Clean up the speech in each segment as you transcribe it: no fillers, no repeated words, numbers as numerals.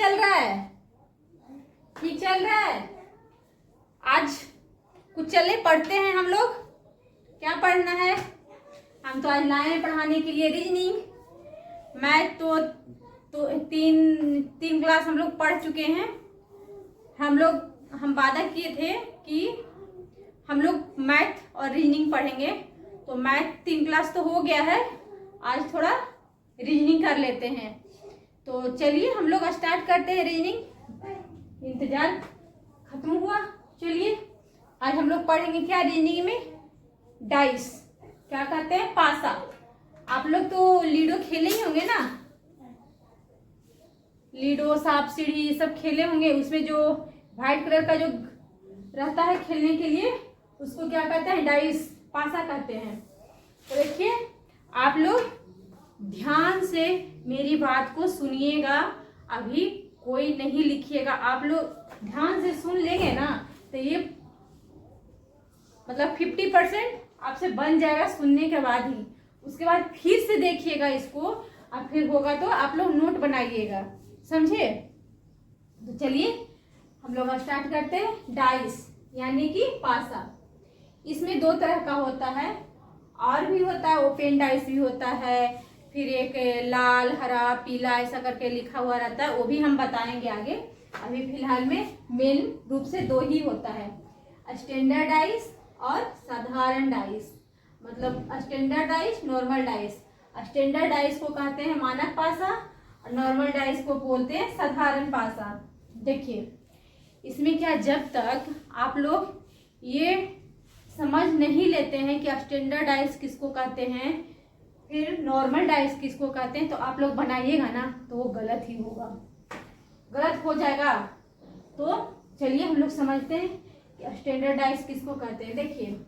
चल रहा है? ठीक चल रहा है? आज कुछ चले पढ़ते हैं हम लोग। क्या पढ़ना है? हम तो आज लाए हैं पढ़ाने के लिए रीजनिंग। मैथ तो तीन क्लास हम लोग पढ़ चुके हैं। हम वादा किए थे कि हम लोग मैथ और रीजनिंग पढ़ेंगे, तो मैथ 3 क्लास तो हो गया है। आज थोड़ा रीजनिंग कर लेते हैं। तो चलिए हम लोग स्टार्ट करते हैं रीजनिंग। इंतजार खत्म हुआ। चलिए आज हम लोग पढ़ेंगे क्या रीजनिंग में? डाइस, क्या कहते हैं, पासा। आप लोग तो लीडो खेले ही होंगे ना, लीडो सांप सीढ़ी ये सब खेले होंगे। उसमें जो व्हाइट कलर का जो रहता है खेलने के लिए, उसको क्या कहते हैं? डाइस, पासा कहते हैं। तो देखिए आप लोग ध्यान से मेरी बात को सुनिएगा। अभी कोई नहीं लिखिएगा। आप लोग ध्यान से सुन लेंगे ना तो ये मतलब 50% आपसे बन जाएगा सुनने के बाद ही। उसके बाद फिर से देखिएगा इसको, और फिर होगा तो आप लोग नोट बनाइएगा, समझे? तो चलिए हम लोग स्टार्ट करते हैं। डाइस यानी कि पासा। इसमें 2 तरह का होता है, और भी होता है, ओपन डाइस भी होता है, फिर एक लाल हरा पीला ऐसा करके लिखा हुआ रहता है, वो भी हम बताएंगे आगे। अभी फिलहाल में मेन रूप से 2 ही होता है, स्टैंडर्ड डाइस और साधारण डाइस। मतलब standard dice, normal dice. Standard dice को कहते हैं मानक पासा, और नॉर्मल डाइस को बोलते हैं साधारण पासा। देखिए इसमें क्या, जब तक आप लोग ये समझ नहीं लेते हैं कि स्टैंडर्ड डाइस किसको कहते हैं, फिर नॉर्मल डाइस किसको कहते हैं, तो आप लोग बनाइएगा ना तो वो गलत ही होगा, गलत हो जाएगा। तो चलिए हम लोग समझते हैं कि स्टैंडर्ड डाइस किसको कहते हैं। देखिए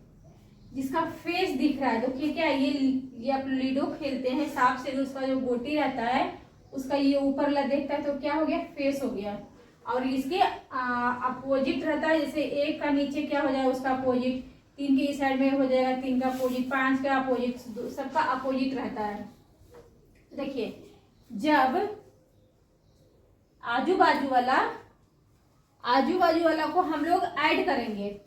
जिसका फेस दिख रहा है, देखिए क्या ये आप लीडो खेलते हैं, सांप से उसका जो गोटी रहता है उसका ये ऊपर ला देखता है तो क्या हो गया? फेस हो गया। और इसके अपोजिट रहता है, जैसे 1 का नीचे क्या हो जाएगा? उसका अपोजिट। 3 के इस साइड में हो जाएगा 3 का अपोजिट, 5 का अपोजिट, सबका अपोजिट रहता है। देखिए जब आजू बाजू वाला को हम लोग ऐड करेंगे,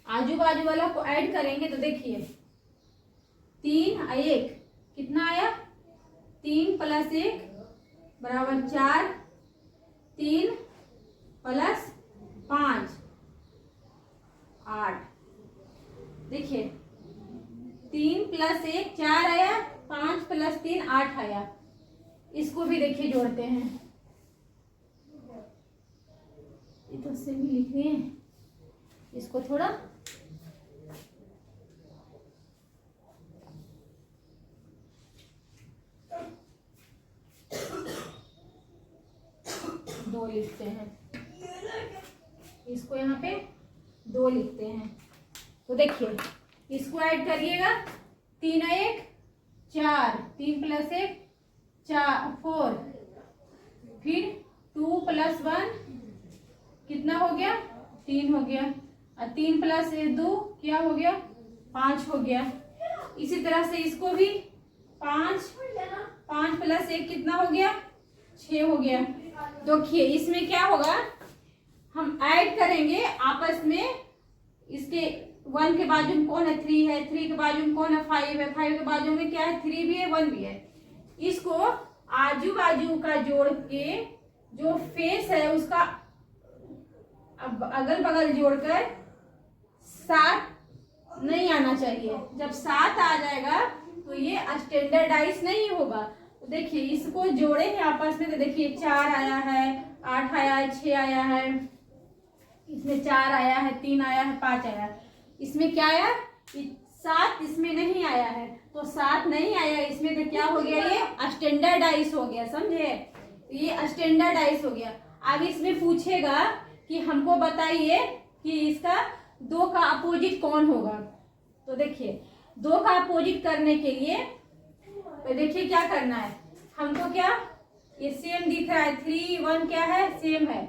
आजू बाजू वाला को ऐड करेंगे तो देखिए 3 और 1 कितना आया? 3 + 1 = 4, 3 + 5 8। देखिए 3 + 1 4 आया, 5 + 3 8 आया। इसको भी देखिए जोड़ते हैं, इधर से भी लिख रहे हैं, इसको थोड़ा दो लिखते हैं, इसको यहाँ पे 2 लिखते हैं। तो देखिए इसको ऐड करिएगा, 3 और 1 4, 3 + 1 4, फिर 2 + 1 कितना हो गया? 3 हो गया, और 3 + 2 क्या हो गया? 5 हो गया। इसी तरह से इसको भी 5 + 1 कितना हो गया? 6 हो गया। देखिए इसमें क्या होगा, हम ऐड करेंगे आपस में। इसके 1 के बाजू में कौन है? 3 है, 3 के बाजू में कौन है? 5 है, 5 के बाजू में क्या है? 3 भी है, 1 भी है। इसको आजू बाजू का जोड़ के जो फेस है उसका अगल बगल जोड़कर 7 नहीं आना चाहिए। जब 7 आ जाएगा तो ये स्टैंडर्ड डाइस नहीं होगा। तो देखिए इसको जोड़े हैं आपस में, तो देखिए 4 आया है, 8 आया है, 6 आया है, इसमें 4 आया है, 3 आया है, 5 आया। इसमें क्या आया? 7 इसमें नहीं आया है, तो 7 नहीं आया इसमें, तो क्या हो गया? ये स्टैंडर्ड डाइस हो गया, समझे? ये स्टैंडर्ड डाइस हो गया। अब इसमें पूछेगा कि हमको बताइए कि इसका 2 का अपोजिट कौन होगा। तो देखिए 2 का अपोजिट करने के लिए तो देखिए क्या करना है हमको। क्या ये सेम दिख रहा है? 3 1 क्या है? सेम है।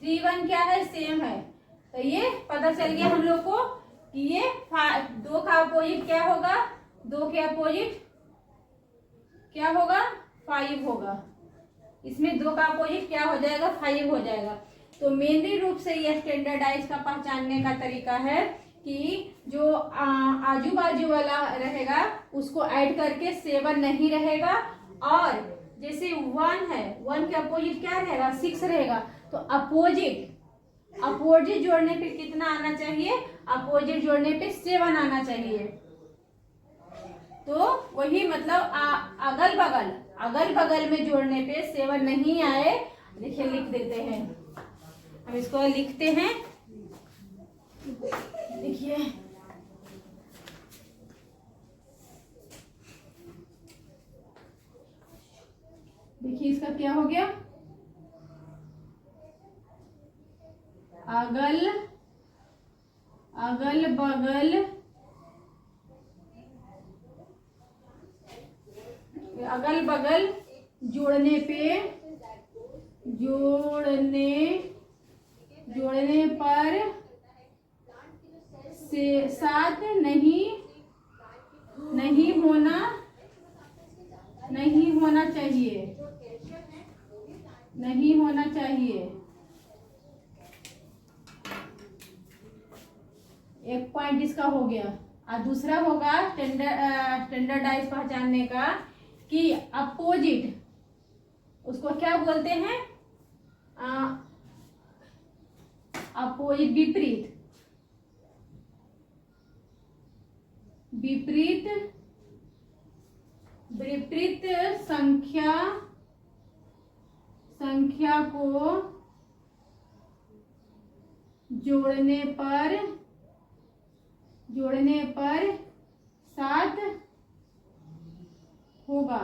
3 1 क्या है? सेम है। तो ये पता चल गया हम लोग को कि ये 2 का अपोजिट क्या होगा? 2 के अपोजिट क्या होगा 5 होगा। इसमें 2 का अपोजिट क्या हो जाएगा 5 हो जाएगा। तो मेनली रूप से ये स्टैंडर्डाइज का पहचानने का तरीका है कि जो आजू बाजू वाला रहेगा उसको ऐड करके 7 नहीं रहेगा, और जैसे 1 है 1 के अपोजिट क्या रहेगा 6 रहेगा, तो अपोजिट जोड़ने पे कितना आना चाहिए, अपोजिट जोड़ने पे 7 आना चाहिए। तो वही मतलब अगल बगल में जोड़ने पे 7 नहीं आए, देखिए लिख देते हैं, हम इसको लिखते हैं। देखिए इसका क्या हो गया, अगल बगल जोड़ने पर से साथ नहीं होना चाहिए। एक पॉइंट इसका हो गया। और दूसरा होगा स्टैंडर्डाइज पहचानने का कि अपोजिट उसको क्या बोलते हैं, अपोजिट विपरीत संख्या को जोड़ने पर 7 होगा।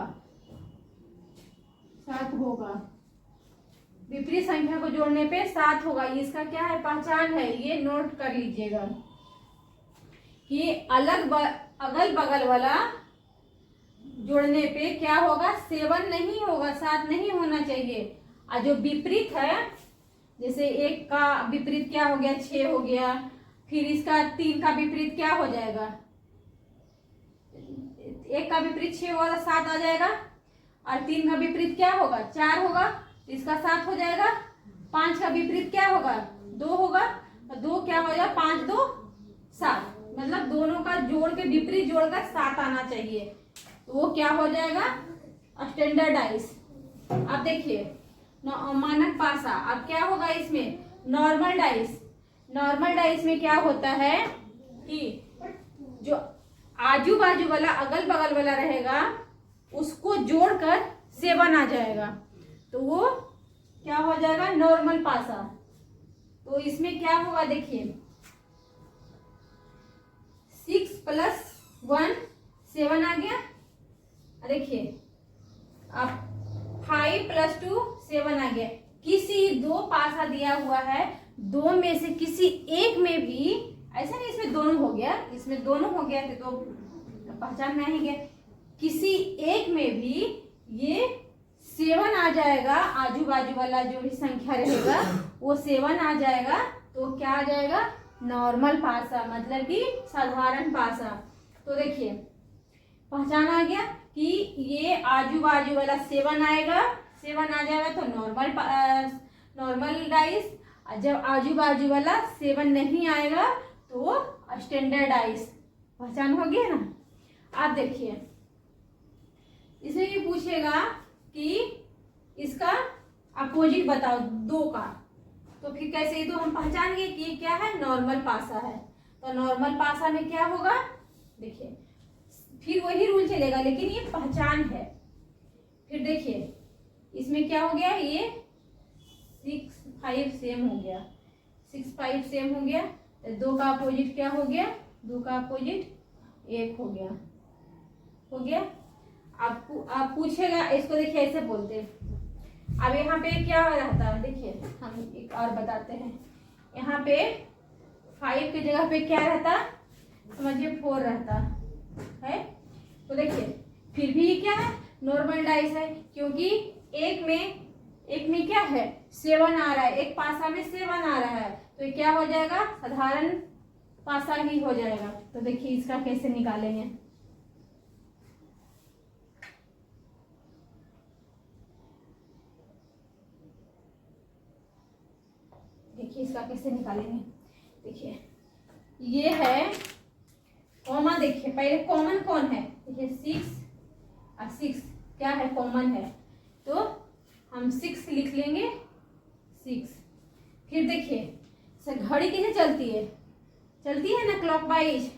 विपरीत संख्या को जोड़ने पे 7 होगा। इसका क्या है पहचान है, ये नोट कर लीजिएगा कि अगल बगल वाला जोड़ने पे क्या होगा 7 नहीं होगा, 7 नहीं होना चाहिए। और जो विपरीत है, जैसे 1 का विपरीत क्या हो गया 6 हो गया, फिर इसका 3 का विपरीत क्या हो जाएगा, 1 का विपरीत 6 होगा 7 आ जाएगा, और 3 का विपरीत क्या होगा 4 होगा, इसका 7 हो जाएगा। 5 का विपरीत क्या होगा 2 होगा, और 2 क्या हो जाएगा 5 2 7, मतलब दोनों का जोड़ के विपरीत जोड़कर 7 आना चाहिए, तो वो क्या हो जाएगा स्टैंडर्डाइज। अब देखिए मानक पासा, अब क्या होगा इसमें नॉर्मल डाइस में क्या होता है कि जो आजू बाजू वाला अगल बगल वाला रहेगा उसको जोड़कर 7 आ जाएगा, तो वो क्या हो जाएगा नॉर्मल पासा। तो इसमें क्या होगा देखिए 6 + 1 7 आ गया। देखिए अब 5 + 2 7 आ गया। किसी 2 पासा दिया हुआ है, 2 में से किसी एक में भी, ऐसा नहीं इसमें दोनों हो गया, इसमें दोनों हो गया तो पहचान में ही गया, किसी एक में भी ये 7 आ जाएगा, आजू बाजू वाला जो भी संख्या रहेगा वो 7 आ जाएगा, तो क्या आ जाएगा नॉर्मल पासा, मतलब कि साधारण पासा। तो देखिए पहचान आ गया कि ये आजू बाजू वाला 7 आएगा, 7 आ जाएगा तो नॉर्मल डाइस, जब आजू बाजू वाला 7 नहीं आएगा तो स्टैंडर्डाइज। पहचान हो गया ना। आप देखिए इसे ये पूछेगा कि इसका अपोजिट बताओ 2 का, तो फिर कैसे, ये तो हम पहचान गए कि ये क्या है नॉर्मल पासा है। तो नॉर्मल पासा में क्या होगा देखिए, फिर वही रूल चलेगा लेकिन ये पहचान है। फिर देखिए इसमें क्या हो गया, ये 6 5 सेम हो गया, 6 5 सेम हो गया, तो 2 का अपोजिट क्या हो गया, 2 का अपोजिट 1 हो गया। आप पूछेगा इसको, देखिए ऐसे बोलते हैं। अब यहाँ पे क्या रहता है देखिए, हम एक और बताते हैं। यहाँ पे 5 की जगह पे क्या रहता, समझिए 4 रहता है। तो देखिए फिर भी क्या है नॉर्मल डाइस है, क्योंकि एक में क्या है 7 आ रहा है, एक पासा में 7 आ रहा है, तो ये क्या हो जाएगा साधारण पासा ही हो जाएगा। तो देखिए इसका कैसे निकालेंगे, देखिए इसका कैसे निकालेंगे। देखिए ये है कॉमन। देखिए पहले कॉमन कौन है, देखिए 6 और 6 क्या है, कॉमन है, तो हम 6 लिख लेंगे 6। फिर देखिए सर घड़ी कैसे चलती है, चलती है ना क्लॉकवाइज,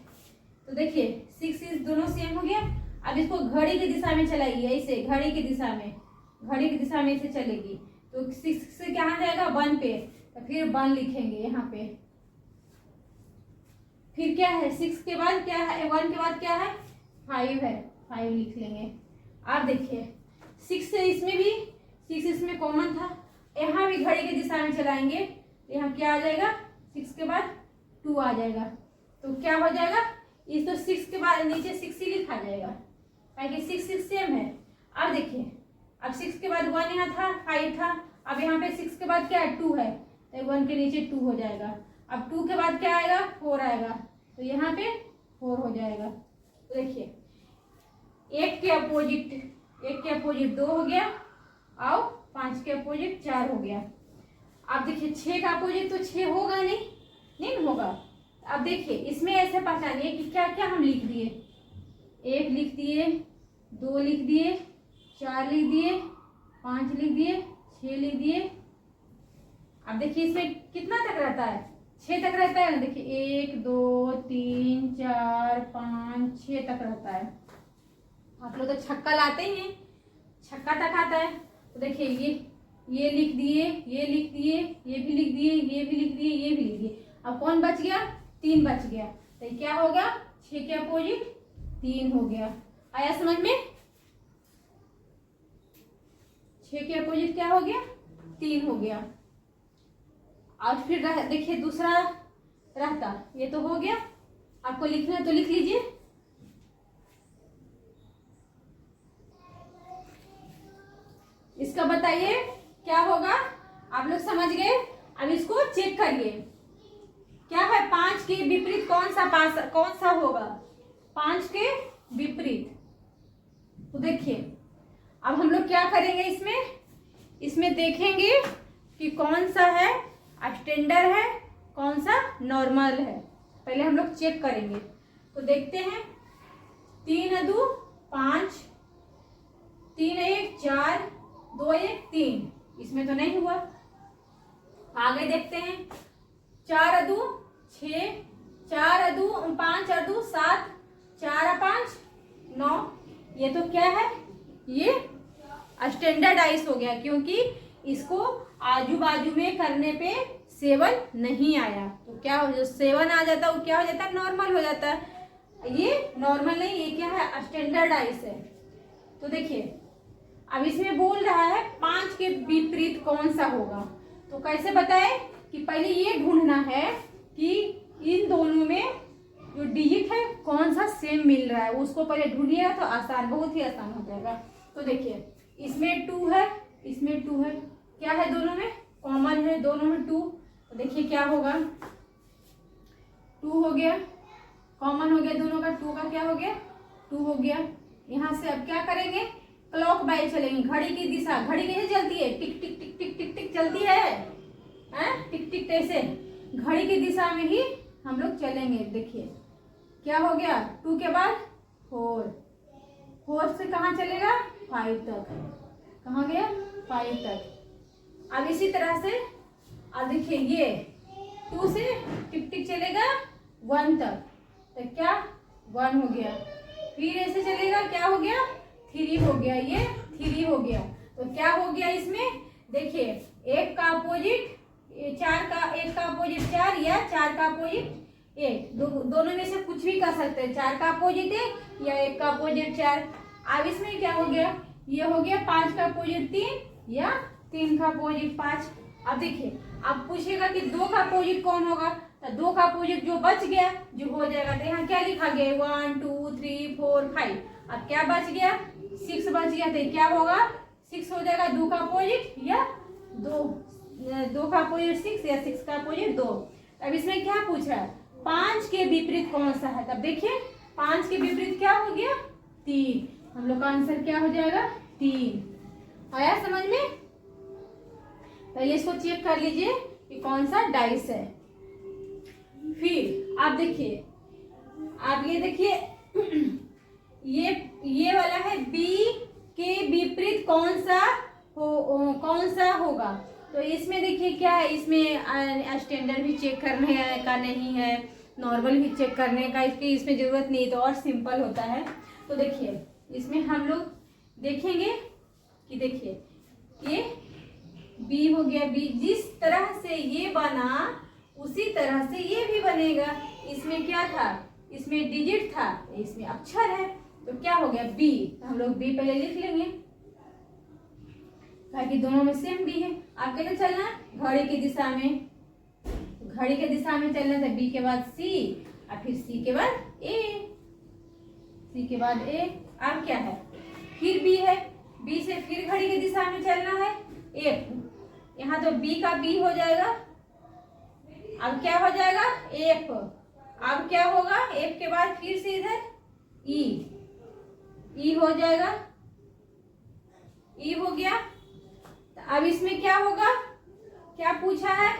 तो देखिए 6 इस दोनों सेम हो गया। अब इसको घड़ी की दिशा में चलाइए, ऐसे घड़ी की दिशा में, घड़ी की दिशा में ऐसे चलेगी, तो 6 से कहाँ जाएगा 1 पे, तो फिर 1 लिखेंगे यहाँ पे। फिर क्या है 6 के बाद क्या है, 1 के बाद क्या है 5 है, 5 लिख लेंगे। अब देखिए 6 से इसमें भी 6 इसमें कॉमन था, यहाँ भी घड़ी की दिशा में चलाएंगे, यहाँ क्या आ जाएगा 6 के बाद 2 आ जाएगा, तो क्या हो जाएगा इस तो 6 के बाद नीचे 6 ही लिखा जाएगा, ताकि 6 सेम है। अब देखिए अब 6 के बाद 1 यहाँ था, 5 था, अब यहाँ पे 6 के बाद क्या है 2 है, तो 1 के नीचे 2 हो जाएगा। अब 2 के बाद क्या आएगा 4 आएगा, तो यहाँ पे 4 हो जाएगा। तो देखिए 1 के अपोजिट 2 हो गया, और 5 के अपोजिट 4 हो गया। अब देखिए 6 का अपोजिट तो 6 होगा नहीं होगा। अब देखिए इसमें ऐसे पहचानिए कि क्या क्या हम लिख दिए, 1 लिख दिए, 2 लिख दिए, 4 लिख दिए, 5 लिख दिए, 6 लिख दिए। अब देखिए इसमें कितना तक रहता है, 6 तक रहता है ना, देखिए 1 2 3 4 5 6 तक रहता है। आप लोग तो छक्का लाते ही हैं, छक्का तक आता है। तो देखिए ये लिख दिए, ये लिख दिए, ये भी लिख दिए, ये भी लिख दिए, ये भी लिख दिए। अब कौन बच गया 3 बच गया, तो क्या हो गया 6 के अपोजिट 3 हो गया। आया समझ में, 6 के अपोजिट क्या हो गया 3 हो गया। और फिर देखिए दूसरा रहता, ये तो हो गया, आपको लिखना है तो लिख लीजिए। इसका बताइए क्या होगा, आप लोग समझ गए। अब इसको चेक करिए क्या है, 5 के विपरीत कौन सा होगा, 5 के विपरीत। तो देखिए अब हम लोग क्या करेंगे, इसमें देखेंगे कि कौन सा है स्टैंडर्ड है, कौन सा नॉर्मल है, पहले हम लोग चेक करेंगे। तो देखते हैं 3 2 5, 3 1 4, 2 1 3, इसमें तो नहीं हुआ। आगे देखते हैं 4 2 6, 4 2 5 2 7, 4 5 9, ये तो क्या है, ये स्टैंडर्डाइज हो गया, क्योंकि इसको आजू बाजू में करने पे 7 नहीं आया, तो क्या हो जाता 7 आ जाता है, वो क्या हो जाता है नॉर्मल हो जाता है। ये नॉर्मल नहीं, ये क्या है स्टैंडर्डाइज है। तो देखिए अब इसमें बोल रहा है 5 के विपरीत कौन सा होगा, तो कैसे बताए कि पहले ये ढूंढना है कि इन दोनों में जो डिजिट है कौन सा सेम मिल रहा है, उसको पहले ढूंढिएगा तो आसान, बहुत ही आसान हो जाएगा। तो देखिए इसमें 2 है, इसमें 2 है, क्या है दोनों में कॉमन है, दोनों में 2, तो देखिए क्या होगा 2 हो गया, कॉमन हो गया दोनों का, 2 का क्या हो गया 2 हो गया। यहाँ से अब क्या करेंगे क्लॉक वाइज चलेंगे, घड़ी की दिशा, घड़ी कैसे चलती है टिक टिक टिक टिक टिक टिक चलती है, टिक टिक ऐसे घड़ी की दिशा में ही हम लोग चलेंगे। देखिए क्या हो गया 2 के बाद 4, 4 से कहाँ चलेगा 5 तक, कहाँ गया 5 तक। अब इसी तरह से अब देखिए ये 2 से टिक टिक चलेगा 1 तक, तो क्या 1 हो गया, फिर ऐसे चलेगा क्या हो गया 3 हो गया, ये 3 हो गया। तो क्या हो गया इसमें देखिए 1 का अपोजिट 4 का, 1 का अपोजिट 4 या 4 का अपोजिट 1, दोनों में से कुछ भी कर सकते हैं, 4 का अपोजिट 1 या 1 का अपोजिट 4। अब इसमें क्या हो गया, ये हो गया 5 का अपोजिट 3 या 3 का अपोजिट 5। अब देखिए अब पूछेगा कि 2 का अपोजिट कौन होगा, तो 2 का अपोजिट जो बच गया जो हो जाएगा, तो यहाँ क्या लिखा गया 1 2 3 4 5, अब क्या बच गया 6 बच गया, तो क्या होगा 6 हो जाएगा 2 का अपोजिट या 2 का अपोजिट 6 या 6 का अपोजिट 2। अब इसमें क्या पूछ रहा है 5 के विपरीत कौन सा है, तब देखिए 5 के विपरीत क्या हो गया 3, हम लोग का आंसर क्या हो जाएगा 3। आया समझ में, पहले इसको चेक कर लीजिए कि कौन सा डाइस है। फिर आप देखिए, आप ये देखिए ये वाला है बी के विपरीत कौन सा होगा। तो इसमें देखिए क्या है, इसमें स्टैंडर्ड भी चेक करने का नहीं है, नॉर्मल भी चेक करने का इसमें जरूरत नहीं, तो और सिंपल होता है। तो देखिए इसमें हम लोग देखेंगे कि देखिए ये बी हो गया, बी जिस तरह से ये बना उसी तरह से ये भी बनेगा। इसमें क्या था, इसमें डिजिट था, इसमें अक्षर है, तो क्या हो गया बी। तो हम लोग बी पहले लिख लेंगे ताकि दोनों में सेम बी है। आप कैसे चलना, घड़ी की दिशा में, घड़ी के दिशा में चलना था। बी के बाद सी और फिर सी के बाद ए, सी के बाद ए। अब क्या है, फिर बी है, बी से फिर घड़ी की दिशा में चलना है एफ। यहाँ तो बी का बी हो जाएगा, अब क्या हो जाएगा एफ। अब क्या होगा, एफ के बाद फिर से इधर ई हो जाएगा, ई हो गया। तो अब इसमें क्या होगा, क्या पूछा है,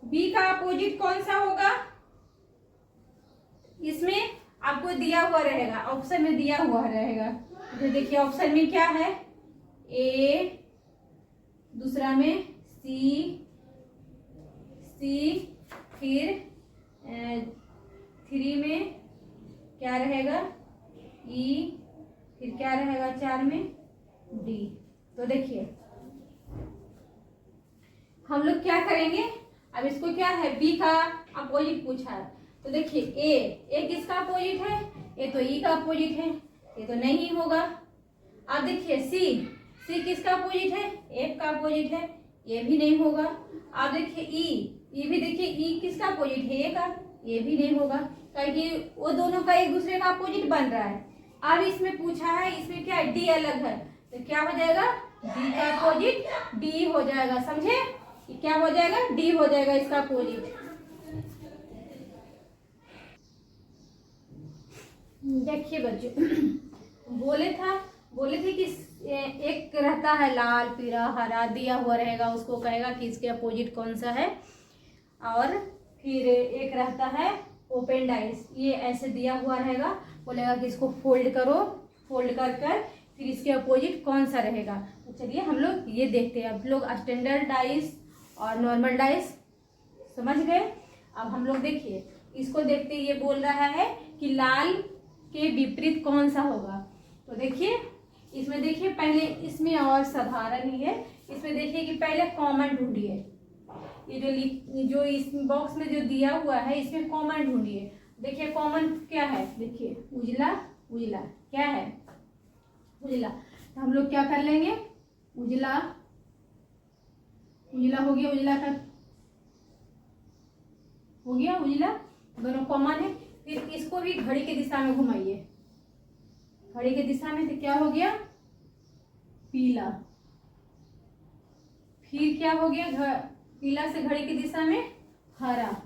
बी का अपोजिट कौन सा होगा। इसमें आपको दिया हुआ रहेगा, ऑप्शन में दिया हुआ रहेगा। तो देखिए ऑप्शन में क्या है, ए, दूसरा में सी, फिर 3 में क्या रहेगा ई, फिर क्या रहेगा 4 में डी। तो देखिए हम लोग क्या करेंगे, अब इसको क्या है बी का अपोजिट पूछा है। तो देखिए ए किसका अपोजिट है, ये तो ई का अपोजिट है, ये तो नहीं होगा। अब देखिए सी किसका अपोजिट है, एफ का अपोजिट है, ये भी नहीं होगा। अब देखिए ई भी देखिए ई किसका अपोजिट है, ए का, ये भी नहीं होगा, क्योंकि वो दोनों का एक दूसरे का अपोजिट बन रहा है। अब इसमें पूछा है, इसमें क्या है डी अलग है, तो क्या हो जाएगा डी का अपोजिट डी हो जाएगा। समझे, क्या हो जाएगा डी हो जाएगा इसका अपोजिट। देखिए बच्चों बोले थे कि एक रहता है लाल, पीला, हरा दिया हुआ रहेगा, उसको कहेगा कि इसके अपोजिट कौन सा है। और फिर एक रहता है ओपन डाइस, ये ऐसे दिया हुआ रहेगा, बोलेगा कि इसको फोल्ड करो, फोल्ड कर फिर इसके अपोजिट कौन सा रहेगा। तो चलिए हम लोग ये देखते हैं। अब लोग स्टैंडर्ड डाइस और नॉर्मल डाइस समझ गए। अब हम लोग देखिए इसको देखते, ये बोल रहा है कि लाल के विपरीत कौन सा होगा। तो देखिए इसमें देखिए पहले, इसमें और साधारण ही है, इसमें देखिए कि पहले कॉमन ढूंढिए। ये जो इस बॉक्स में जो दिया हुआ है इसमें कॉमन ढूंढिए। देखिए कॉमन क्या है, देखिए उजला क्या है उजला। तो हम लोग क्या कर लेंगे, उजला हो गया, उजला का हो गया, उजला दोनों कॉमन है। फिर इसको भी घड़ी की दिशा में घुमाइए, घड़ी की दिशा में, तो क्या हो गया पीला। फिर क्या हो गया, पीला से घड़ी की दिशा में हरा,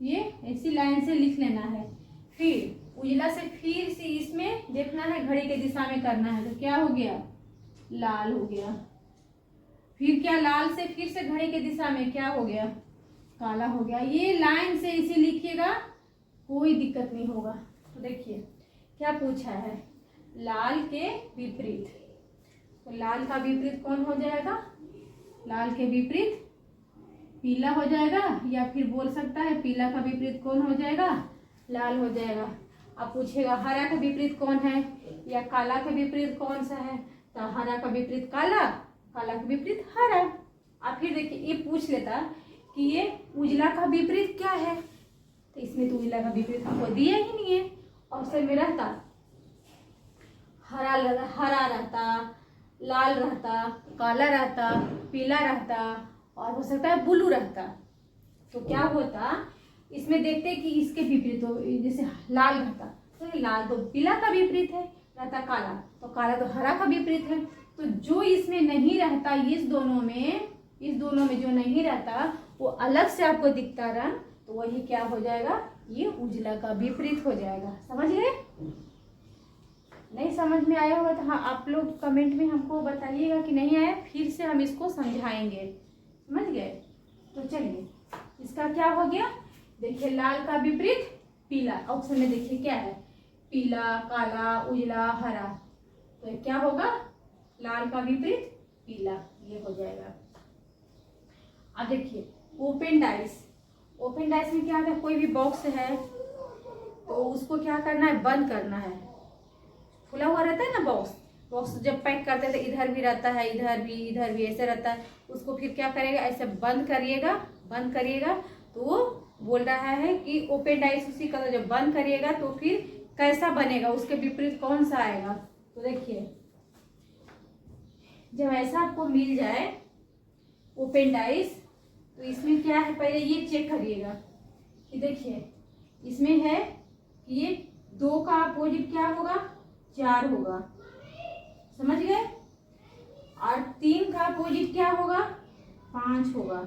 ये ऐसी लाइन से लिख लेना है। फिर उजला से फिर से इसमें देखना है, घड़ी की दिशा में करना है, तो क्या हो गया लाल हो गया। फिर क्या लाल से फिर से घड़ी की दिशा में क्या हो गया काला हो गया। ये लाइन से इसे लिखिएगा, कोई दिक्कत नहीं होगा। तो देखिए क्या पूछा है, लाल के विपरीत, तो लाल का विपरीत कौन हो जाएगा, लाल के विपरीत पीला हो जाएगा, या फिर बोल सकता है पीला का विपरीत कौन हो जाएगा लाल हो जाएगा। अब पूछेगा हरा का विपरीत कौन है, या काला का विपरीत कौन सा है, तो हरा का विपरीत काला, काला का विपरीत हरा। अब फिर देखिए ये पूछ लेता कि ये उजला का विपरीत क्या है, तो इसमें तो उजला का विपरीत हमको दिया ही नहीं है। ऑप्शन में रहता हरा रहता, लाल रहता, काला रहता, पीला रहता, और हो सकता है ब्लू रहता। तो क्या होता, इसमें देखते कि इसके विपरीत हो, जैसे लाल रहता तो लाल तो पीला का विपरीत है, रहता काला तो काला तो हरा का विपरीत है। तो जो इसमें नहीं रहता, इस दोनों में जो नहीं रहता वो अलग से आपको दिखता रंग, तो वही क्या हो जाएगा, ये उजला का विपरीत हो जाएगा। समझ गए, नहीं समझ में आया होगा तो हाँ आप लोग कमेंट में हमको बताइएगा कि नहीं आया, फिर से हम इसको समझाएंगे। समझ गए। तो चलिए इसका क्या हो गया, देखिए लाल का विपरीत पीला। ऑप्शन में देखिए क्या है, पीला, काला, उजला, हरा। तो क्या होगा, लाल का विपरीत पीला, ये हो जाएगा। अब देखिए ओपन डाइस। ओपन डाइस में क्या होता है, कोई भी बॉक्स है तो उसको क्या करना है, बंद करना है। खुला हुआ रहता है ना बॉक्स, बॉक्स जब पैक करते हैं तो इधर भी रहता है, इधर भी ऐसे रहता है। उसको फिर क्या करेगा, ऐसे बंद करिएगा। तो वो बोल रहा है कि ओपन डाइस उसी का, जब बंद करिएगा तो फिर कैसा बनेगा, उसके विपरीत कौन सा आएगा। तो देखिए जब ऐसा आपको मिल जाए ओपन डाइस, तो इसमें क्या है, पहले ये चेक करिएगा कि देखिए इसमें है कि ये 2 का अपोजिट क्या होगा, 4 होगा, समझ गए। और 3 का अपोजिट क्या होगा, 5 होगा।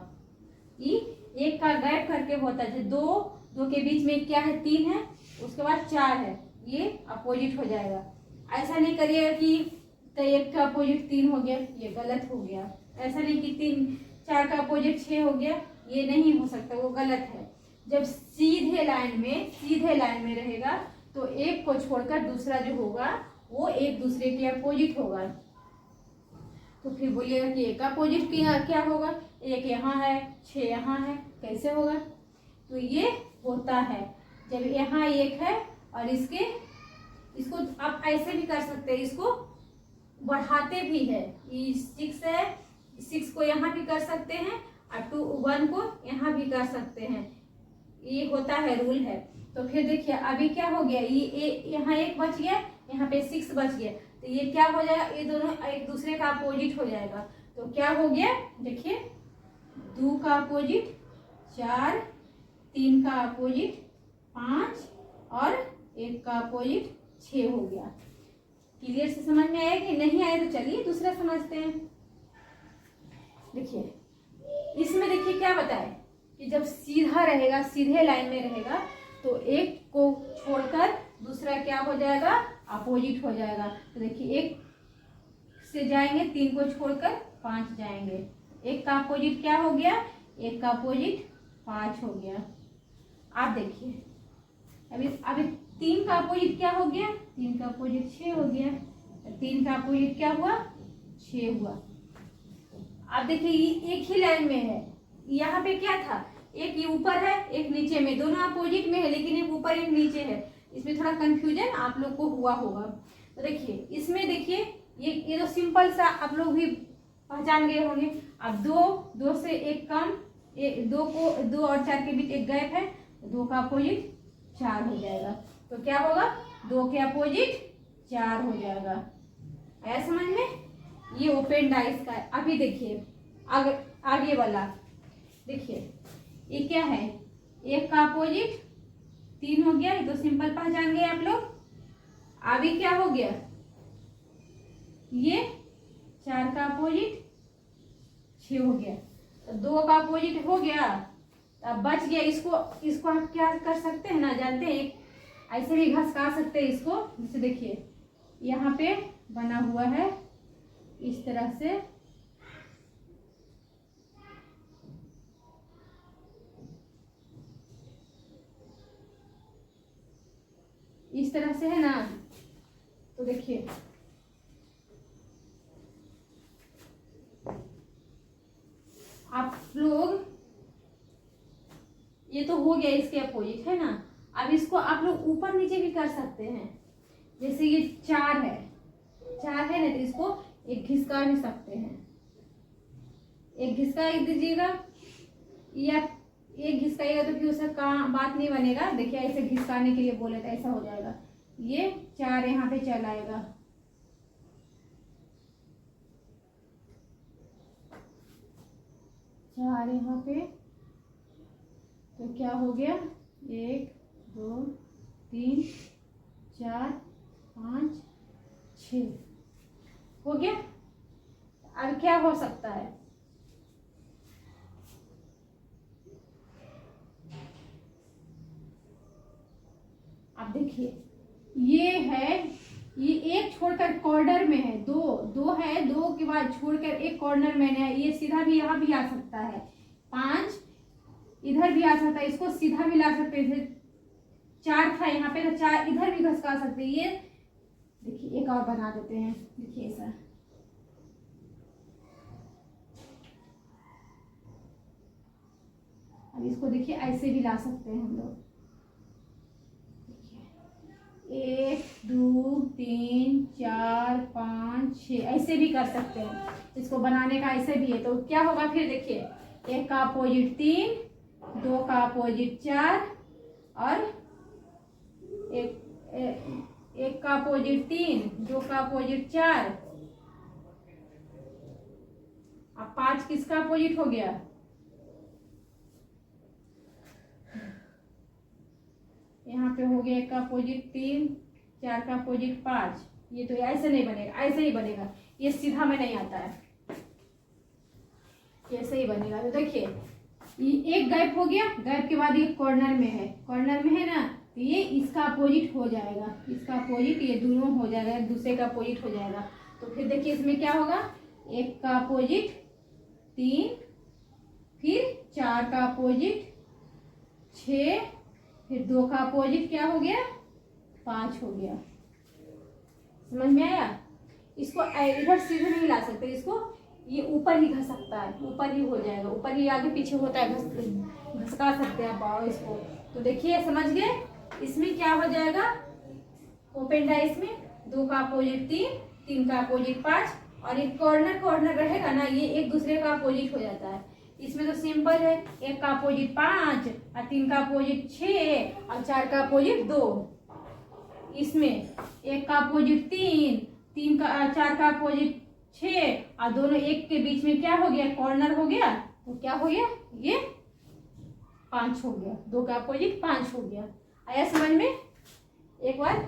ये 1 का गैप करके होता है, दो के बीच में क्या है, 3 है, उसके बाद 4 है, ये अपोजिट हो जाएगा। ऐसा नहीं करिएगा कि तो 1 का अपोजिट 3 हो गया, ये गलत हो गया। ऐसा नहीं कि 4 का अपोजिट 6 हो गया, ये नहीं हो सकता, वो गलत है। जब सीधे लाइन में रहेगा तो एक को छोड़कर दूसरा जो होगा वो एक दूसरे के अपोजिट होगा। तो फिर बोलिएगा कि एक अपोजिट क्या होगा, 1 यहाँ है, 6 यहाँ है, कैसे होगा। तो ये होता है जब यहाँ 1 है और इसको आप ऐसे भी कर सकते हैं, इसको बढ़ाते भी है, 6 है, 6 को यहाँ भी कर सकते हैं और 1 को यहाँ भी कर सकते हैं, ये होता है, रूल है। तो फिर देखिए अभी क्या हो गया, ये यहाँ 1 बच गया, यहाँ पे 6 बच गया, तो ये क्या हो जाएगा, ये दोनों एक दूसरे का अपोजिट हो जाएगा। तो क्या हो गया, देखिए 2 का अपोजिट 4, 3 का अपोजिट 5 और 1 का अपोजिट 6 हो गया। क्लियर से समझ में आया कि नहीं आया, तो चलिए दूसरा समझते हैं। देखिए इसमें देखिए क्या बताए कि जब सीधा रहेगा, सीधे लाइन में रहेगा तो 1 को छोड़कर दूसरा क्या हो जाएगा, अपोजिट हो जाएगा। तो देखिए 1 से जाएंगे, 3 को छोड़कर 5 जाएंगे, 1 का अपोजिट क्या हो गया, 1 का अपोजिट 5 हो गया। आप देखिए अभी 3 का अपोजिट क्या हो गया, 3 का अपोजिट 6 हो गया, 3 का अपोजिट क्या हुआ, 6 हुआ। आप देखिए ये एक ही लाइन में है, यहाँ पे क्या था, एक ये ऊपर है, एक नीचे में, दोनों अपोजिट में है लेकिन एक ऊपर एक नीचे है, इसमें थोड़ा कंफ्यूजन आप लोग को हुआ होगा। तो देखिए इसमें देखिए ये तो सिंपल सा आप लोग भी पहचान गए होंगे। अब 2 से 1 कम, 2 और 4 के बीच एक गैप है, 2 का अपोजिट 4 हो जाएगा। तो क्या होगा, 2 के अपोजिट 4 हो जाएगा। आया समझ में, ये ओपन डाइस का है। अभी देखिए आगे वाला देखिए, ये क्या है, 1 का अपोजिट 3 हो गया, ये तो सिंपल पहचान गए आप लोग। अभी क्या हो गया, ये 4 का अपोजिट 6 हो गया, तो 2 का अपोजिट हो गया, अब बच गया। इसको आप क्या कर सकते हैं ना, जानते हैं, ऐसे भी घसका सकते हैं इसको। जैसे देखिए यहाँ पे बना हुआ है इस तरह से, इस तरह से है ना। तो देखिए आप लोग, ये तो हो गया इसके अपोजिट है ना। अब इसको आप लोग ऊपर नीचे भी कर सकते हैं। जैसे ये 4 है ना, तो इसको एक घिसका भी सकते हैं, एक घिसका एक दीजिएगा, या एक घिसकाइएगा तो फिर उसका बात नहीं बनेगा। देखिए ऐसे घिसकाने के लिए बोले तो ऐसा हो जाएगा, ये 4 यहाँ पे चल आएगा, चार यहाँ पे, तो क्या हो गया, 1 2 3 4 5 6 हो गया। अब क्या हो सकता है, अब देखिए ये है, ये एक छोड़कर कॉर्नर में है, दो है, 2 के बाद छोड़कर एक कॉर्नर में है, ये सीधा भी यहाँ भी आ सकता है, 5 इधर भी आ सकता है, इसको सीधा भी ला सकते हैं। 4 था यहाँ पे तो 4 इधर भी घसका सकते हैं। ये देखिए एक और बना देते हैं, देखिए ऐसा। अब इसको देखिए ऐसे भी ला सकते हैं हम लोग। 1 2 3 4 5 6 ऐसे भी कर सकते हैं। इसको बनाने का ऐसे भी है। तो क्या होगा फिर देखिए, 1 का अपोजिट 3, 2 का अपोजिट 4 और एक का अपोजिट 3, 2 का अपोजिट 4। अब 5 किसका अपोजिट हो गया? यहाँ पे हो गया 1 का अपोजिट 3, 4 का अपोजिट 5। ये तो ऐसे नहीं बनेगा, ऐसे ही बनेगा, ये सीधा में नहीं आता है, ऐसे ही बनेगा। तो देखिए ये एक गैप हो गया, गैप के बाद ये कॉर्नर में है, कॉर्नर में है ना, तो ये इसका अपोजिट हो जाएगा, इसका अपोजिट, ये दोनों हो जाएगा, एक दूसरे का अपोजिट हो जाएगा। तो फिर देखिए इसमें क्या होगा, 1 का अपोजिट 3, फिर 4 का अपोजिट 6, फिर 2 का अपोजिट क्या हो गया, 5 हो गया। समझ में आया? इसको इधर सीधे नहीं ला सकते, इसको ये ऊपर ही घस सकता है, ऊपर ही हो जाएगा, ऊपर ही आगे पीछे होता है, घसका सकते हैं आप इसको। तो देखिए समझ गए, इसमें क्या हो जाएगा, ओपन डाइस में 2 का अपोजिट 3, 3 का अपोजिट 5 और एक कॉर्नर कॉर्नर रहेगा ना, ये एक दूसरे का अपोजिट हो जाता है। इसमें तो सिंपल है, 1 का अपोजिट 5 और 3 का अपोजिट 6 और 4 का अपोजिट 2। इसमें 1 का अपोजिट 3, 3 का 4 का अपोजिट 6 और दोनों एक के बीच में क्या हो गया, कॉर्नर हो गया, तो क्या हो गया, ये 5 हो गया, 2 का अपोजिट 5 हो गया। आया समझ में? एक बार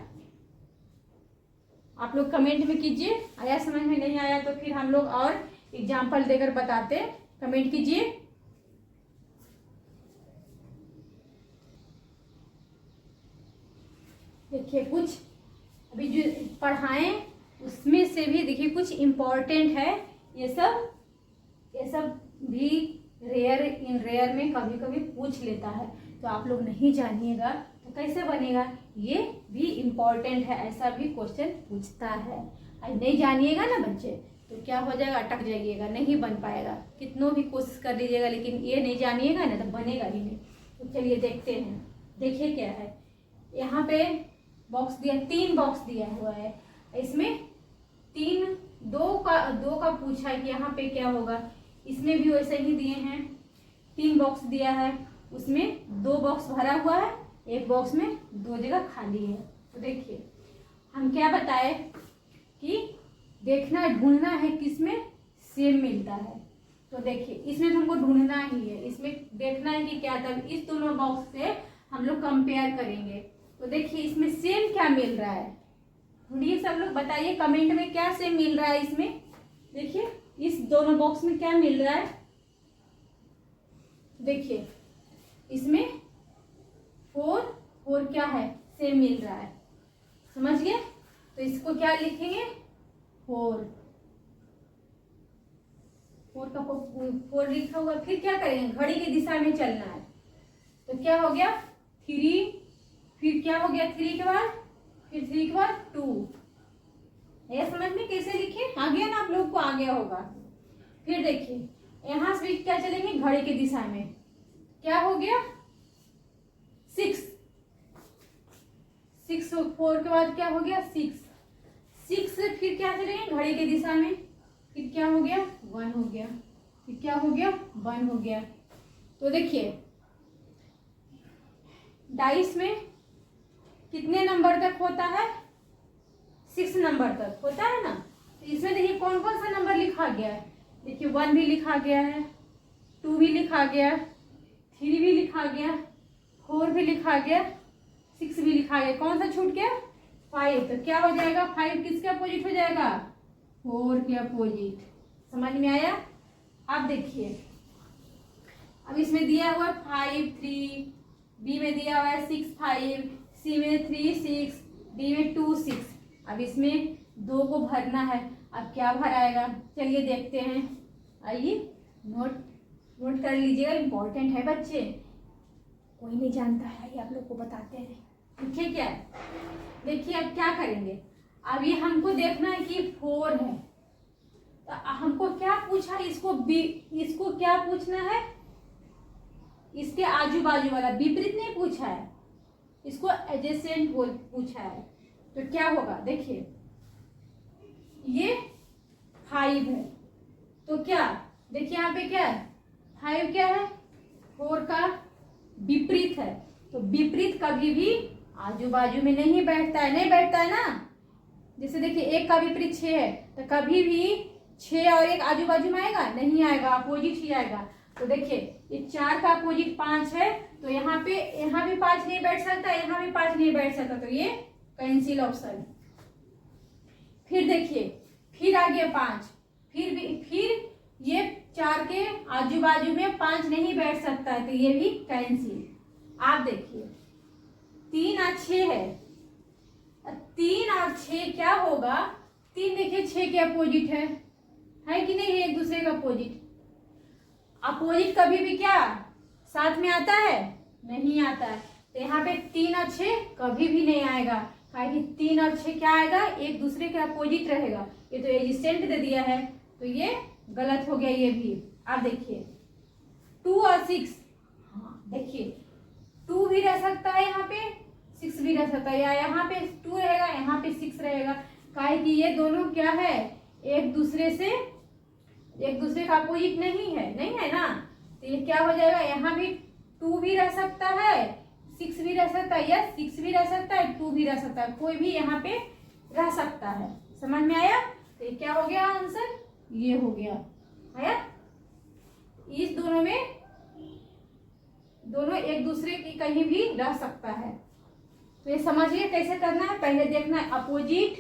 आप लोग कमेंट में कीजिए, आया समझ में, नहीं आया तो फिर हम लोग और एग्जाम्पल देकर बताते, कमेंट कीजिए। देखिए कुछ अभी जो पढ़ाएं उसमें से भी देखिए कुछ इम्पोर्टेंट है, ये सब भी रेयर में कभी कभी पूछ लेता है, तो आप लोग नहीं जानिएगा तो कैसे बनेगा, ये भी इम्पोर्टेंट है, ऐसा भी क्वेश्चन पूछता है। और नहीं जानिएगा ना बच्चे तो क्या हो जाएगा, अटक जाइएगा, नहीं बन पाएगा, कितनों भी कोशिश कर लीजिएगा, लेकिन ये नहीं जानिएगा ना तो बनेगा ही नहीं। तो चलिए देखते हैं, देखिए क्या है, यहाँ पे बॉक्स दिया, 3 बॉक्स दिया हुआ है, इसमें 2 का पूछा है कि यहाँ पे क्या होगा, इसमें भी वैसे ही दिए हैं, 3 बॉक्स दिया है, उसमें 2 बॉक्स भरा हुआ है, एक बॉक्स में 2 जगह खाली है। तो देखिए हम क्या बताए कि देखना ढूंढना है किसमें सेम मिलता है। तो देखिए इसमें तो हमको ढूंढना ही है, इसमें देखना है कि क्या था, इस दोनों बॉक्स से हम लोग कंपेयर करेंगे। तो देखिए इसमें सेम क्या मिल रहा है, ढूंढिए सब लोग, बताइए कमेंट में क्या सेम मिल रहा है इसमें। देखिए इस दोनों बॉक्स में क्या मिल रहा है, देखिए इसमें 4 क्या है, सेम मिल रहा है, समझ गए? तो इसको क्या लिखेंगे, 4 का 4 लिखा हुआ, फिर क्या करेंगे, घड़ी की दिशा में चलना है, तो क्या हो गया 3, फिर क्या हो गया 3 के बाद, फिर 3 के बाद 2। ये समझ में कैसे लिखे, आ गया ना आप लोग को, आ गया होगा। फिर देखिए यहां से क्या चलेंगे, घड़ी की दिशा में, क्या हो गया 6, 4 के बाद क्या हो गया 6 से फिर क्या चलेंगे घड़ी की दिशा में, फिर क्या हो गया 1 हो गया, फिर क्या हो गया 1 हो गया। तो देखिए डाइस में कितने नंबर तक होता है, 6 नंबर तक होता है ना। तो इसमें देखिए कौन कौन सा नंबर लिखा गया है, देखिए 1 भी लिखा गया है, 2 भी लिखा गया, 3 भी लिखा गया, 4 भी लिखा गया, 6 भी लिखा गया, कौन सा छूट गया 5। तो क्या हो जाएगा, 5 किसके अपोजिट हो जाएगा, 4 के अपोजिट। समझ में आया? अब देखिए अब इसमें दिया हुआ 5 3, बी में दिया हुआ है 6 5, सी में 3 6, डी में 2 6। अब इसमें 2 को भरना है, अब क्या भराएगा, चलिए देखते हैं, आइए नोट नोट कर लीजिएगा, इम्पोर्टेंट है बच्चे, कोई नहीं जानता है, ये आप लोग को बताते हैं। ठीक है क्या है, देखिए अब क्या करेंगे। अब ये हमको देखना है कि 4 है, तो हमको क्या पूछा, इसको क्या पूछना है, इसके आजू बाजू वाला, विपरीत नहीं पूछा है, इसको एडजेसेंट पूछा है। तो क्या होगा, देखिए ये 5 है, तो क्या देखिए यहाँ पे क्या है, 5 क्या है, 4 का विपरीत है। तो विपरीत कभी भी आजू बाजू में नहीं बैठता है, नहीं बैठता है ना। जैसे देखिए 1 का विपरीत 6 है, तो कभी भी 6 और 1 आजू बाजू में आएगा, नहीं आएगा, अपोजिट ही आएगा। तो देखिए ये 4 का अपोजिट 5 है, तो यहाँ भी 5 नहीं बैठ सकता, यहाँ भी 5 नहीं बैठ सकता, तो ये कैंसिल ऑप्शन। फिर देखिए फिर आगे 5, फिर ये 4 के आजू बाजू में 5 नहीं बैठ सकता है, तो ये भी कैंसिल। आप देखिए 3 और 6 है, 3 और 6 क्या होगा, 3 देखिए 6 के अपोजिट है कि नहीं, है एक दूसरे का अपोजिट। अपोजिट कभी भी क्या साथ में आता है, नहीं आता है, तो यहाँ पे 3 और 6 कभी भी नहीं आएगा, कि 3 और 6 क्या आएगा, एक दूसरे के अपोजिट रहेगा। ये तो एडजेसेंट दे दिया है, तो ये गलत हो गया ये भी। आप देखिए 2 और 6, हाँ देखिए 2 भी रह सकता है, यहाँ पे 6 भी रह सकता है, या यहाँ पे 2 रहेगा, यहाँ पे 6 रहेगा, काहे कि ये दोनों क्या है, एक दूसरे का अपोजिट नहीं है ना। तो ये क्या हो जाएगा, यहाँ भी 2 भी रह सकता है, 6 भी रह सकता है, या 6 भी रह सकता है, 2 भी रह सकता है, कोई भी यहाँ पे रह सकता है। समझ में आया, तो ये क्या हो गया आंसर, ये हो गया आया। इस दोनों एक दूसरे की कहीं भी रह सकता है। तो ये समझिए कैसे करना है, पहले देखना है अपोजिट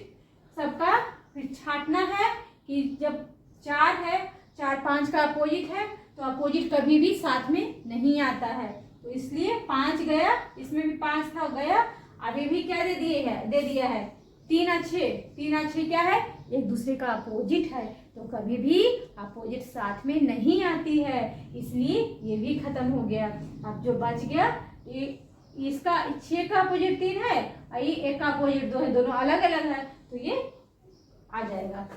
सबका, फिर छांटना है कि जब 4 है, 4 5 का अपोजिट है, तो अपोजिट कभी भी साथ में नहीं आता है, तो इसलिए 5 गया, इसमें भी 5 था गया। अभी भी क्या दे दिया है 3 और 6 क्या है, एक दूसरे का अपोजिट है, तो कभी भी अपोजिट साथ में नहीं आती है, इसलिए ये भी खत्म हो गया। अब जो बच गया, इसका 6 का अपोजिट 3 है और ये 1 का अपोजिट 2 है, दोनों अलग अलग है, तो ये आ जाएगा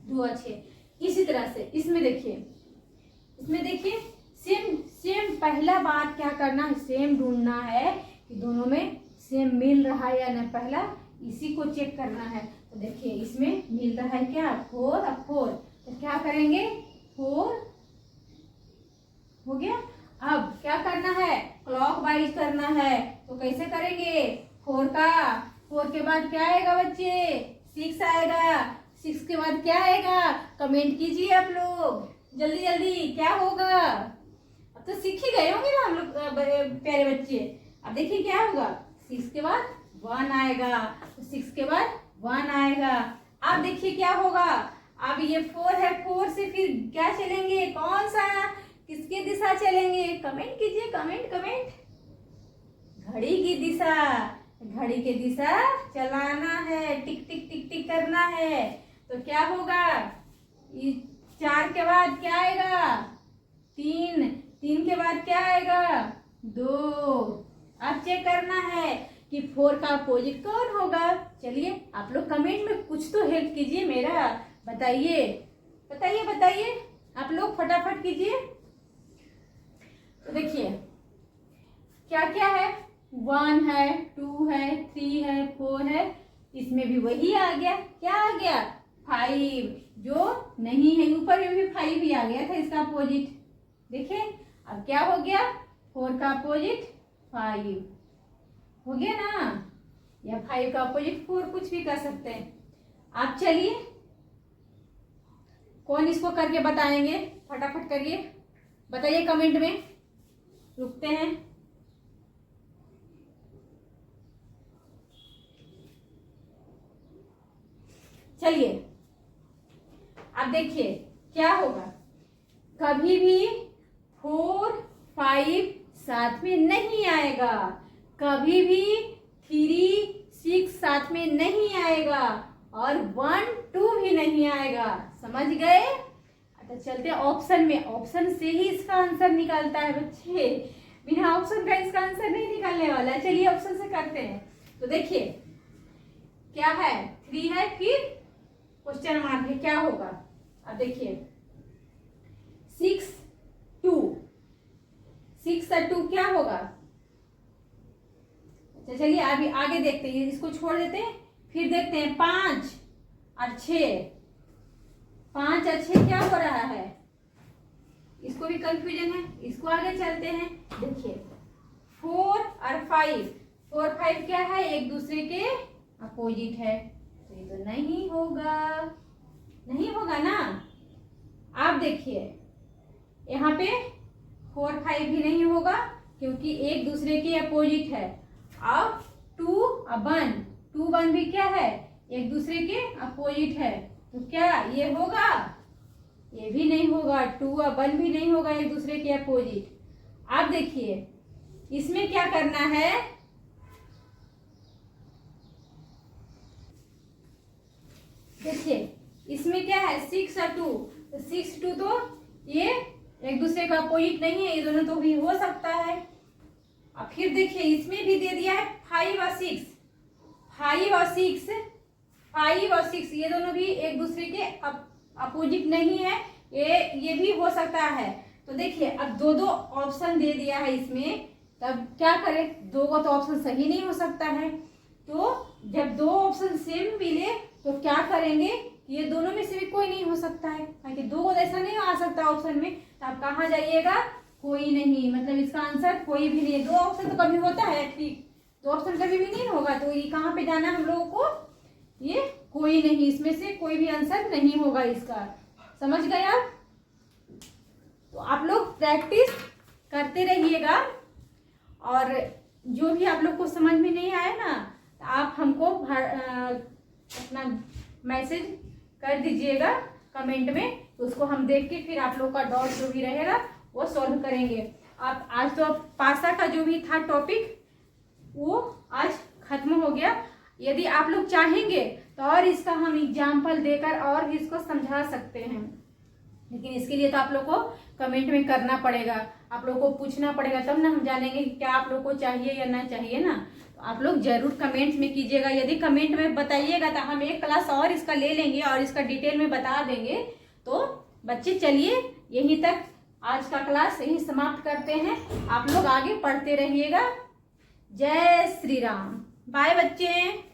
2 और 6। इसी तरह से इसमें देखिए सेम पहला बात क्या करना है, सेम ढूंढना है कि दोनों में सेम मिल रहा है या नहीं, पहला इसी को चेक करना है। तो देखिए इसमें मिल रहा है क्या, 4 और 4, तो क्या करेंगे, 4 हो गया। अब क्या करना है, क्लॉकवाइज करना है, तो कैसे करेंगे, 4 के बाद क्या आएगा बच्चे, 6 आएगा, 6 के बाद क्या आएगा, कमेंट कीजिए आप लोग जल्दी जल्दी, क्या होगा। अब तो सीख ही गए होंगे ना हम लोग प्यारे बच्चे। अब देखिए क्या होगा, 6 के बाद 1 आएगा, तो 6 के बाद 1 आएगा। अब देखिए क्या होगा, अब ये 4 है, 4 से फिर क्या चलेंगे, कौन सा किसकी दिशा चलेंगे, कमेंट कीजिए, कमेंट। घड़ी की दिशा चलाना है, टिक टिक टिक टिक करना है। तो क्या होगा, 4 के बाद क्या आएगा, 3 के बाद क्या आएगा, 2। अब चेक करना है कि 4 का अपोजिट कौन होगा। चलिए आप लोग कमेंट में कुछ तो हेल्प कीजिए मेरा, बताइए आप लोग फटाफट कीजिए। तो देखिए क्या क्या है, 1 है, 2 है, 3 है, 4 है, इसमें भी वही आ गया, क्या आ गया, 5, जो नहीं है ऊपर में भी 5 ही आ गया था इसका अपोजिट। देखिए अब क्या हो गया, 4 का अपोजिट 5 हो गया ना, या 5 का अपोजिट 4, कुछ भी कर सकते हैं आप। चलिए कौन इसको करके बताएंगे, फटाफट करिए, बताइए कमेंट में, रुकते हैं। चलिए अब देखिए क्या होगा, कभी भी 4 5 साथ में नहीं आएगा, कभी भी 3 6 साथ में नहीं आएगा, और 1 2 भी नहीं आएगा। समझ गए, तो चलते हैं ऑप्शन में। ऑप्शन से ही इसका आंसर निकलता है बच्चे, बिना ऑप्शन का इसका आंसर नहीं निकलने वाला है। चलिए ऑप्शन से करते हैं। तो देखिए क्या है, 3 है, फिर क्वेश्चन मार्क है, क्या होगा। अब देखिए 6 2, 6 और 2 क्या होगा। अच्छा चलिए अभी आगे देखते हैं, इसको छोड़ देते हैं, फिर देखते हैं 5 और 6। 5 और 6 क्या हो रहा है, इसको भी कंफ्यूजन है, इसको आगे चलते हैं। देखिए 4 और 5, 4 5 क्या है, एक दूसरे के अपोजिट है, तो ये तो नहीं होगा, नहीं होगा ना। आप देखिए यहाँ पे 4 5 भी नहीं होगा क्योंकि एक दूसरे के अपोजिट है। अब 2 और 1, 2 1 भी क्या है, एक दूसरे के अपोजिट है, तो क्या ये होगा, ये भी नहीं होगा। 2 और 1 भी नहीं होगा एक दूसरे के अपोजिट। आप देखिए इसमें क्या करना है, देखिए इसमें क्या है 6 और 2, 6 2 तो ये एक दूसरे का अपोजिट नहीं है, ये दोनों तो भी हो सकता है। अब फिर देखिए इसमें भी दे दिया है 5 और 6, 5 और 6, 5 और 6 ये दोनों भी एक दूसरे के अपोजिट नहीं है, ये भी हो सकता है। तो देखिए अब दो दो ऑप्शन दे दिया है इसमें, तब क्या करें, दो का तो ऑप्शन सही नहीं हो सकता है। तो जब दो ऑप्शन सेम मिले तो क्या करेंगे, ये दोनों में से भी कोई नहीं हो सकता है, क्योंकि दो को ऐसा नहीं आ सकता ऑप्शन में, तो आप कहाँ जाइएगा, कोई नहीं, मतलब इसका आंसर कोई भी नहीं है। दो ऑप्शन तो कभी होता है ठीक, दो ऑप्शन कभी भी नहीं होगा, तो ये कहाँ पे जाना हम लोगों को, ये कोई नहीं, इसमें से कोई भी आंसर नहीं होगा इसका। समझ गए आप। तो आप लोग प्रैक्टिस करते रहिएगा, और जो भी आप लोग को समझ में नहीं आया ना, तो आप हमको अपना मैसेज कर दीजिएगा कमेंट में, तो उसको हम देख के फिर आप लोग का डाउट जो भी रहेगा वो सॉल्व करेंगे। आप आज तो पासा का जो भी था टॉपिक वो आज खत्म हो गया। यदि आप लोग चाहेंगे तो और इसका हम एग्जाम्पल देकर और भी इसको समझा सकते हैं, लेकिन इसके लिए तो आप लोग को कमेंट में करना पड़ेगा, आप लोग को पूछना पड़ेगा, तब ना हम जानेंगे कि क्या आप लोग को चाहिए या ना चाहिए ना। तो आप लोग जरूर कमेंट्स में कीजिएगा, यदि कमेंट में बताइएगा तो हम एक क्लास और इसका ले लेंगे और इसका डिटेल में बता देंगे। तो बच्चे चलिए यहीं तक आज का क्लास यहीं समाप्त करते हैं, आप लोग आगे पढ़ते रहिएगा। जय श्री राम। बाय बच्चे।